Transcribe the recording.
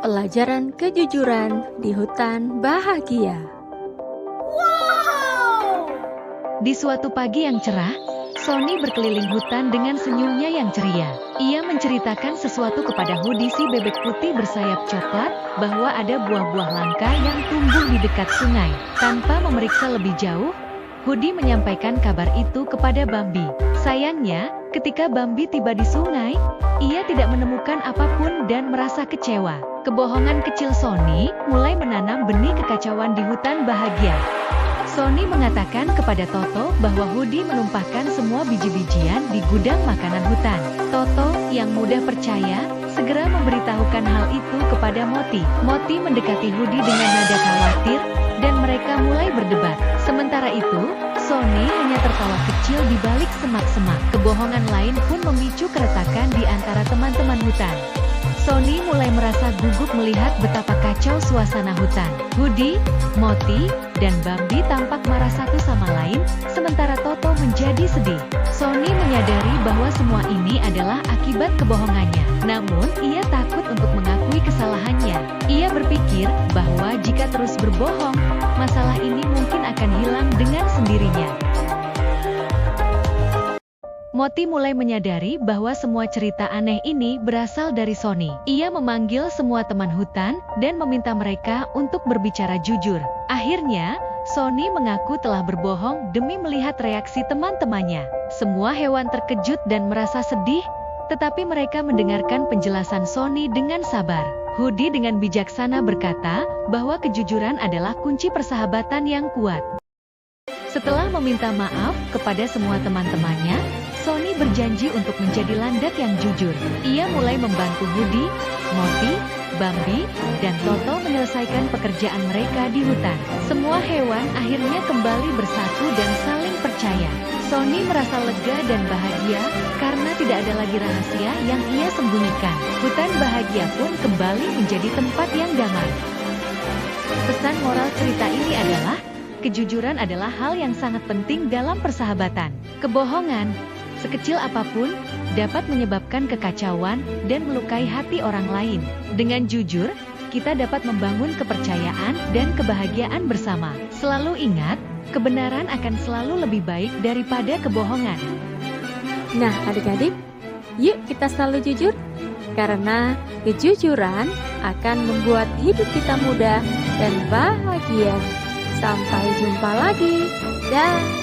Pelajaran kejujuran di hutan bahagia. Di suatu pagi yang cerah, Sony berkeliling hutan dengan senyumnya yang ceria. Ia menceritakan sesuatu kepada Hudi si bebek putih bersayap coklat, bahwa ada buah-buah langka yang tumbuh di dekat sungai. Tanpa memeriksa lebih jauh, Hudi menyampaikan kabar itu kepada Bambi. Sayangnya, ketika Bambi tiba di sungai, ia tidak menemukan apapun dan merasa kecewa. Kebohongan kecil Sony mulai menanam benih kekacauan di hutan bahagia. Sony mengatakan kepada Toto bahwa Hudi menumpahkan semua biji-bijian di gudang makanan hutan. Toto, yang mudah percaya, segera memberitahukan hal itu kepada Moti. Moti mendekati Hudi dengan nada khawatir, dan mereka mulai berdebat. Sementara itu, Sony hanya tertawa kecil di balik semak-semak. Kebohongan lain pun memicu keretakan di antara teman-teman hutan. Sony mulai merasa gugup melihat betapa kacau suasana hutan. Hudi, Moti, dan Bambi tampak marah satu sama lain, sementara Toto menjadi sedih. Sony menyadari bahwa semua ini adalah akibat kebohongannya. Namun, ia takut untuk mengakui kesalahannya. Ia berpikir bahwa jika terus berbohong, masalah ini mungkin akan hilang dengan sendirinya. Moti mulai menyadari bahwa semua cerita aneh ini berasal dari Sony. Ia memanggil semua teman hutan dan meminta mereka untuk berbicara jujur. Akhirnya, Sony mengaku telah berbohong demi melihat reaksi teman-temannya. Semua hewan terkejut dan merasa sedih, tetapi mereka mendengarkan penjelasan Sony dengan sabar. Hudi dengan bijaksana berkata bahwa kejujuran adalah kunci persahabatan yang kuat. Setelah meminta maaf kepada semua teman-temannya, Sony berjanji untuk menjadi landak yang jujur. Ia mulai membantu Hudi, Moti, Bambi, dan Toto menyelesaikan pekerjaan mereka di hutan. Semua hewan akhirnya kembali bersatu dan saling percaya. Sony merasa lega dan bahagia karena tidak ada lagi rahasia yang ia sembunyikan. Hutan bahagia pun kembali menjadi tempat yang damai. Pesan moral cerita ini adalah, kejujuran adalah hal yang sangat penting dalam persahabatan. Kebohongan, sekecil apapun, dapat menyebabkan kekacauan dan melukai hati orang lain. Dengan jujur, kita dapat membangun kepercayaan dan kebahagiaan bersama. Selalu ingat, kebenaran akan selalu lebih baik daripada kebohongan. Nah, adik-adik, yuk kita selalu jujur, karena kejujuran akan membuat hidup kita mudah dan bahagia. Sampai jumpa lagi. Dah.